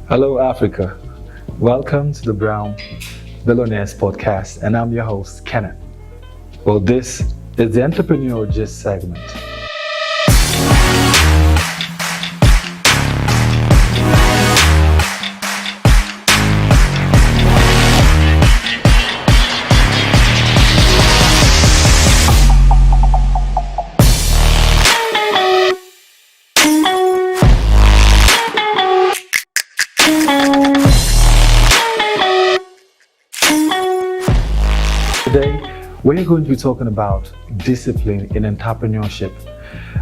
Hello, Africa. Welcome to the Billionaires podcast, and I'm your host, Kenneth. Well, this is the Entrepreneurship segment. Today, we're going to be talking about discipline in entrepreneurship.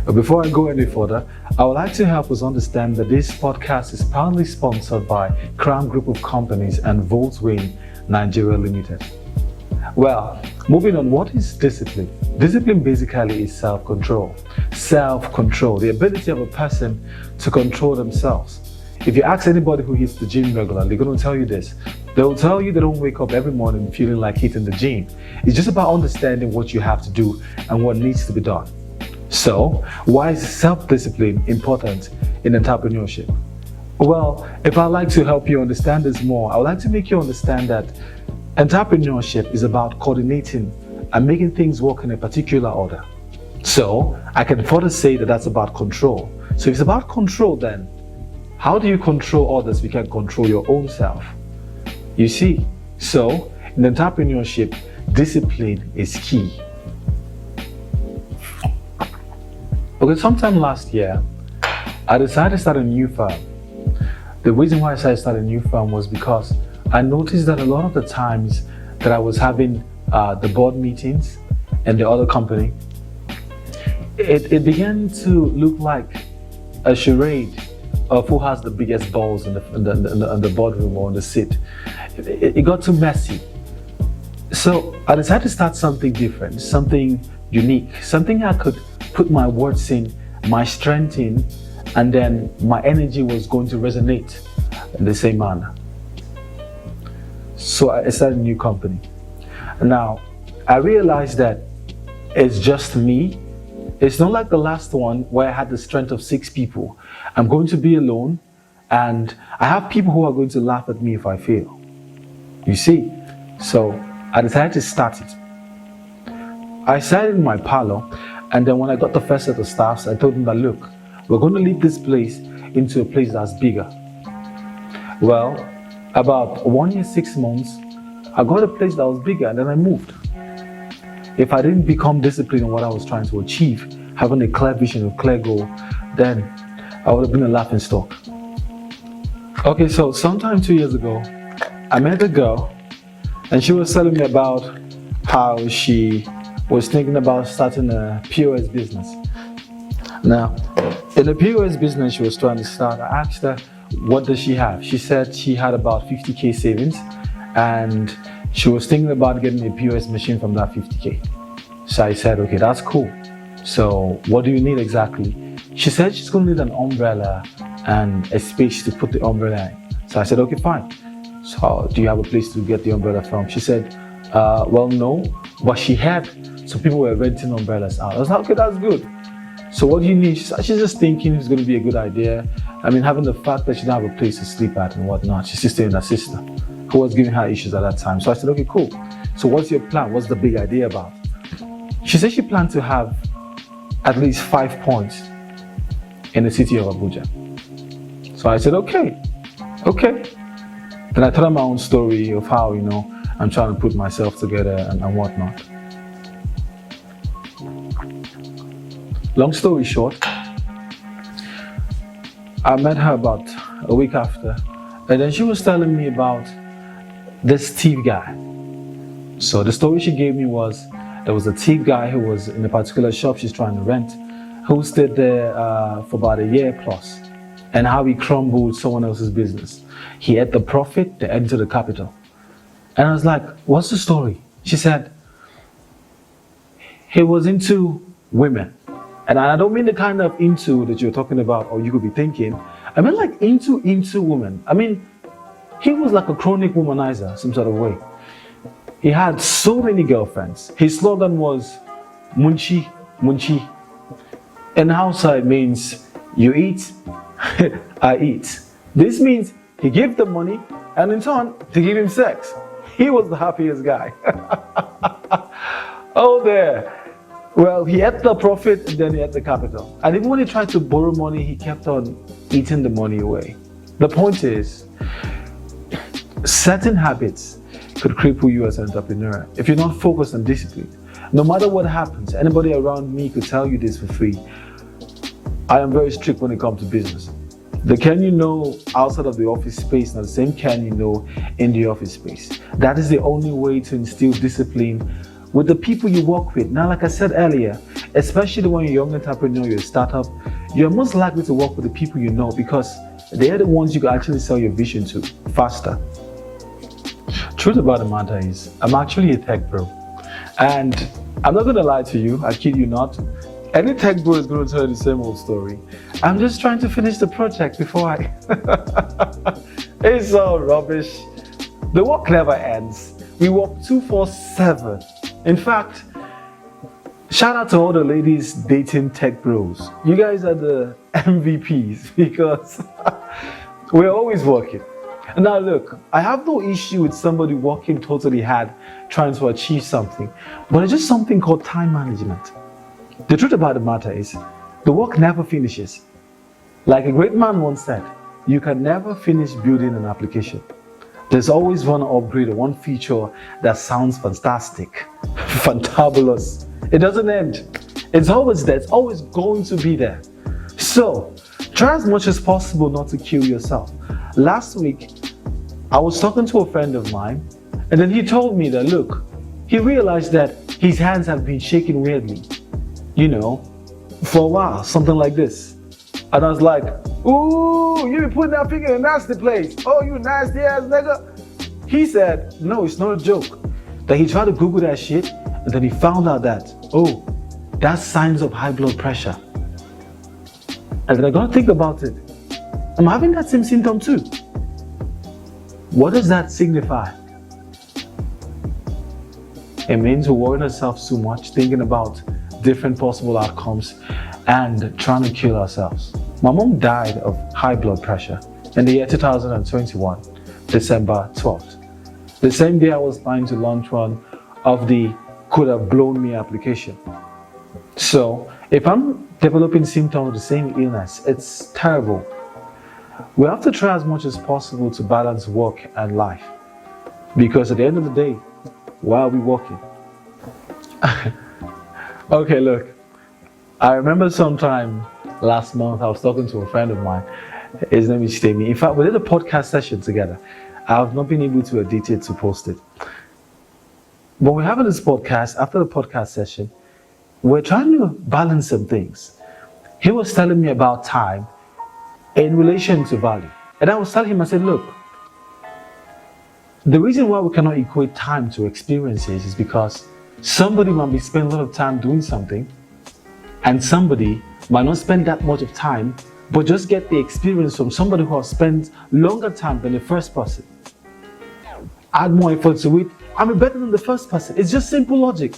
But before I go any further, I would like to help us understand that this podcast is proudly sponsored by Crown Group of Companies and Volkswagen Nigeria Limited. Well, moving on, what is discipline? Discipline basically is self-control. Self-control, the ability of a person to control themselves. If you ask anybody who hits the gym regularly, they're going to tell you this. They'll tell you they don't wake up every morning feeling like hitting the gym. It's just about understanding what you have to do and what needs to be done. So, why is self-discipline important in entrepreneurship? Well, if I'd like to help you understand this more, I would like to make you understand that entrepreneurship is about coordinating and making things work in a particular order. So, I can further say that that's about control. So, if it's about control, then how do you control others if you can't control your own self? You see, so in entrepreneurship, discipline is key. Okay, sometime last year, I decided to start a new firm. The reason why I decided to start a new firm was because I noticed that a lot of the times that I was having the board meetings and the other company, it began to look like a charade of who has the biggest balls in the boardroom or in the seat. It got too messy. So I decided to start something different, something unique, something I could put my words in, my strength in, and then my energy was going to resonate in the same manner. So I started a new company. Now, I realized that it's just me. It's not like the last one where I had the strength of 6 people. I'm going to be alone, and I have people who are going to laugh at me if I fail. You see? So I decided to start it. I started in my parlor, and then when I got the first set of staffs, I told them that, look, we're going to leave this place into a place that's bigger. Well, about 1 year, 6 months, I got a place that was bigger, and then I moved. If I didn't become disciplined in what I was trying to achieve, having a clear vision, a clear goal, then I would have been a laughing stock. Okay, so sometime 2 years ago, I met a girl, and she was telling me about how she was thinking about starting a POS business. Now, in the POS business she was trying to start, I asked her, what does she have? She said she had about 50K savings, and she was thinking about getting a POS machine from that 50K. So I said, okay, that's cool. So what do you need exactly? She said she's going to need an umbrella and a space to put the umbrella in. So I said, okay, fine. So do you have a place to get the umbrella from? She said, well, no, but she had some people were renting umbrellas out. I was like, okay, that's good. So what do you need? She's just thinking it's going to be a good idea. I mean, having the fact that she didn't have a place to sleep at and whatnot. She's still staying with her sister, who was giving her issues at that time. So I said, okay, cool. So what's your plan? What's the big idea about? She said she planned to have at least 5 points in the city of Abuja. So I said, okay. Then I told her my own story of how, I'm trying to put myself together and whatnot. Long story short, I met her about a week after, and then she was telling me about this thief guy. So the story she gave me was, there was a thief guy who was in a particular shop she's trying to rent, who stayed there for about a year plus, and how he crumbled someone else's business. He ate the profit, they entered the capital. And I was like, what's the story? She said, he was into women. And I don't mean the kind of into that you're talking about or you could be thinking. I mean like into women. I mean, he was like a chronic womanizer, some sort of way. He had so many girlfriends. His slogan was Munchi, Munchi. In Hausa it means you eat, I eat. This means he gave the money, and in turn, they gave him sex. He was the happiest guy. Oh, there. Well, he had the profit and then he had the capital. And even when he tried to borrow money, he kept on eating the money away. The point is, certain habits could cripple you as an entrepreneur if you're not focused on discipline. No matter what happens, anybody around me could tell you this for free. I am very strict when it comes to business. The Ken you know outside of the office space, not the same Ken you know in the office space. That is the only way to instill discipline with the people you work with. Now, like I said earlier, especially when you're a young entrepreneur, you're a startup, you're most likely to work with the people you know because they are the ones you can actually sell your vision to faster. Truth about the matter is, I'm actually a tech bro. And I'm not going to lie to you, I kid you not. Any tech bro is going to tell you the same old story. I'm just trying to finish the project before I... It's all rubbish. The work never ends. We work 2-4-7. In fact, shout out to all the ladies dating tech bros. You guys are the MVPs because we're always working. Now look, I have no issue with somebody working totally hard, trying to achieve something, but it's just something called time management. The truth about the matter is, the work never finishes. Like a great man once said, you can never finish building an application. There's always one upgrade or one feature that sounds fantastic, fantabulous. It doesn't end. It's always there. It's always going to be there. So, try as much as possible not to kill yourself. Last week, I was talking to a friend of mine, and then he told me that, look, he realized that his hands have been shaking weirdly, for a while, something like this. And I was like, ooh, you be putting that finger in a nasty place. Oh, you nasty ass nigga. He said, no, it's not a joke. That he tried to Google that shit, and then he found out that, oh, that's signs of high blood pressure. And then I got to think about it. I'm having that same symptom too. What does that signify? It means we're worrying ourselves too much, thinking about different possible outcomes and trying to kill ourselves. My mom died of high blood pressure in the year 2021, December 12th. The same day I was planning to launch one of the Could Have Blown Me application. So, if I'm developing symptoms of the same illness, it's terrible. We have to try as much as possible to balance work and life. Because at the end of the day, why are we working? Okay, look. I remember sometime last month I was talking to a friend of mine. His name is Stamy. In fact, we did a podcast session together. I have not been able to edit it to post it. But we're having this podcast. After the podcast session, we're trying to balance some things. He was telling me about time in relation to value. And I was telling him, I said, look, the reason why we cannot equate time to experiences is because somebody might be spending a lot of time doing something, and somebody might not spend that much of time, but just get the experience from somebody who has spent longer time than the first person. Add more effort to it, and be better than the first person. It's just simple logic.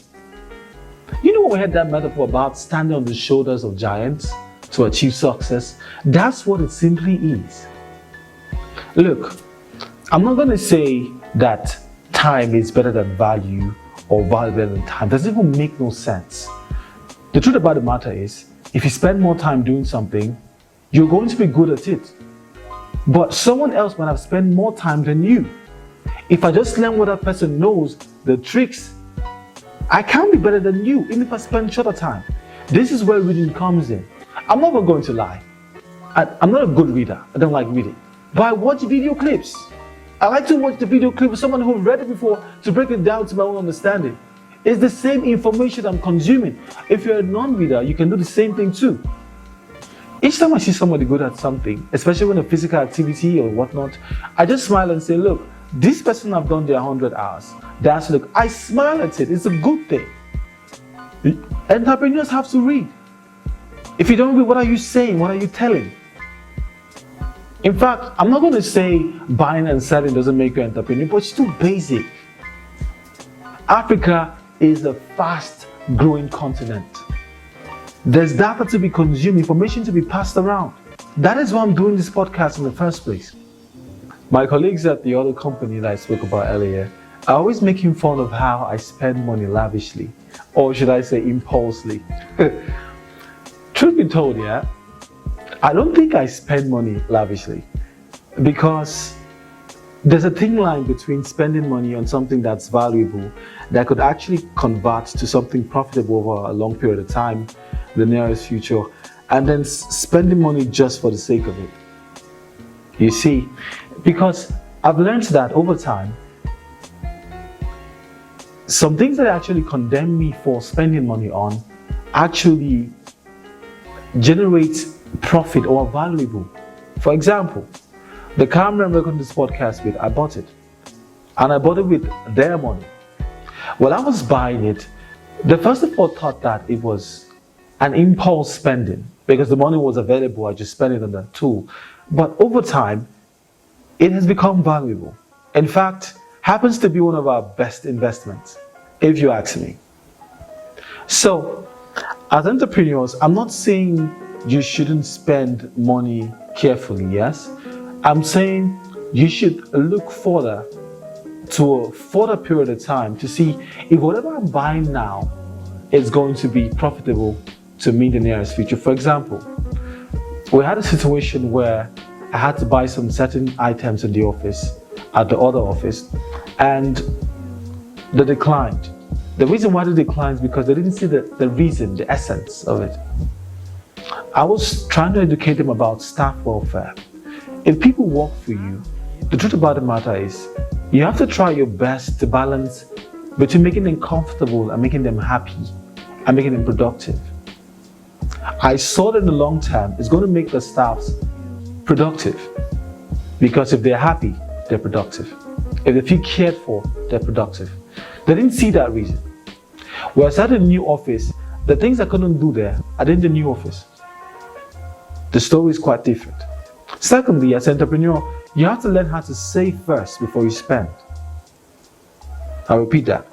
You know when we had that metaphor about standing on the shoulders of giants to achieve success? That's what it simply is. Look, I'm not going to say that time is better than value or value better than time. It doesn't even make no sense. The truth about the matter is, if you spend more time doing something, you're going to be good at it. But someone else might have spent more time than you. If I just learn what that person knows, the tricks, I can't be better than you, even if I spend shorter time. This is where reading comes in. I'm not going to lie. I'm not a good reader. I don't like reading. But I watch video clips. I like to watch the video clip of someone who read it before to break it down to my own understanding. It's the same information I'm consuming. If you're a non-reader, you can do the same thing too. Each time I see somebody good at something, especially when a physical activity or whatnot, I just smile and say, look, this person have done their 100 hours. Look, I smile at it. It's a good thing. Entrepreneurs have to read. If you don't read, what are you saying? What are you telling? In fact, I'm not going to say buying and selling doesn't make you an entrepreneur, but it's too basic. Africa is a fast-growing continent. There's data to be consumed, information to be passed around. That is why I'm doing this podcast in the first place. My colleagues at the other company that I spoke about earlier are always making fun of how I spend money lavishly, or should I say impulsively. Truth be told, yeah, I don't think I spend money lavishly because there's a thin line between spending money on something that's valuable that could actually convert to something profitable over a long period of time, the nearest future, and then spending money just for the sake of it. You see, because I've learned that over time, some things that actually condemn me for spending money on actually generate profit or are valuable. For example, the car I'm recording this podcast with, I bought it. And I bought it with their money. While I was buying it, the first of all thought that it was an impulse spending because the money was available, I just spent it on that tool. But over time, it has become valuable. In fact, happens to be one of our best investments, if you ask me. So, as entrepreneurs, I'm not saying you shouldn't spend money carefully, yes? I'm saying you should look further to a further period of time to see if whatever I'm buying now is going to be profitable to me in the nearest future. For example, we had a situation where I had to buy some certain items in the office, at the other office, and they declined. The reason why they declined is because they didn't see the reason, the essence of it. I was trying to educate them about staff welfare. If people work for you, the truth about the matter is you have to try your best to balance between making them comfortable and making them happy and making them productive. I saw that in the long term, it's going to make the staffs productive because if they're happy, they're productive. If they feel cared for, they're productive. They didn't see that reason. When I started a new office, the things I couldn't do there, I did in the new office. The story is quite different. Secondly, as an entrepreneur, you have to learn how to save first before you spend. I'll repeat that.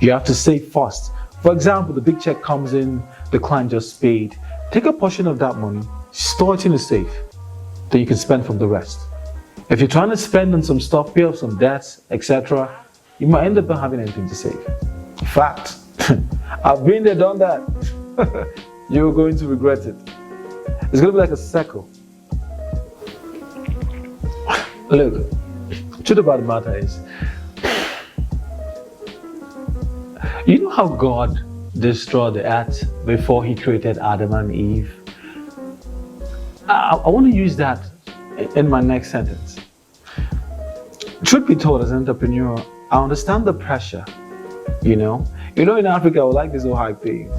You have to save first. For example, the big check comes in, the client just paid. Take a portion of that money, store it in a safe, then you can spend from the rest. If you're trying to spend on some stuff, pay off some debts, etc., you might end up not having anything to save. Fact. I've been there, done that. You're going to regret it. It's going to be like a circle. Look, the truth about the matter is, you know how God destroyed the earth before He created Adam and Eve? I want to use that in my next sentence. Truth be told, as an entrepreneur, I understand the pressure, you know. In Africa, we like this whole hype thing.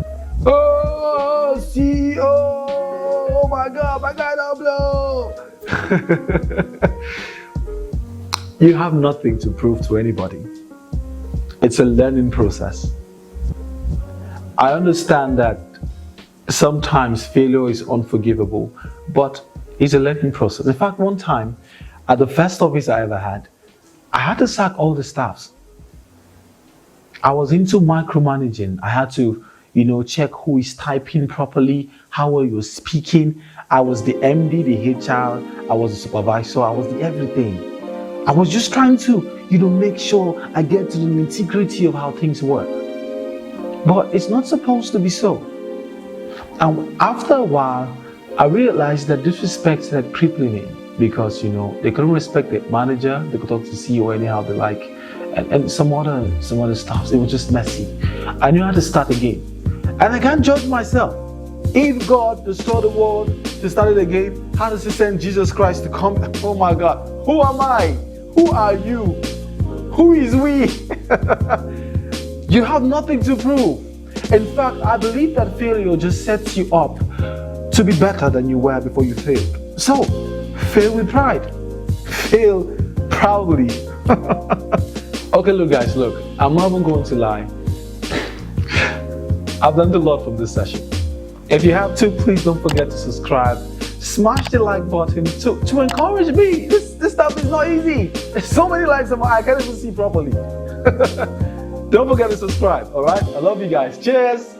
Oh, CEO! Oh my God, my guy don't blow! You have nothing to prove to anybody. It's a learning process. I understand that sometimes failure is unforgivable, but it's a learning process. In fact, one time, at the first office I ever had, I had to sack all the staffs. I was into micromanaging. I had to, check who is typing properly, how well you're speaking. I was the MD, the HR, I was the supervisor, I was the everything. I was just trying to, make sure I get to the nitty-gritty of how things work. But it's not supposed to be so. And after a while, I realized that disrespect started creeping in because, they couldn't respect the manager, they could talk to the CEO anyhow they like, and some other stuff. It was just messy. I knew I had to start again. And I can't judge myself. If God destroyed the world to start it again, how does He send Jesus Christ to come? Oh my God, who am I? Who are you? Who is we? You have nothing to prove. In fact, I believe that failure just sets you up to be better than you were before you failed. So, fail with pride. Fail proudly. Okay, look guys, I'm not even going to lie. I've learned a lot from this session. If you have to, please don't forget to subscribe. Smash the like button to encourage me. This stuff is not easy. There's so many likes I can't even see properly. Don't forget to subscribe, alright? I love you guys. Cheers!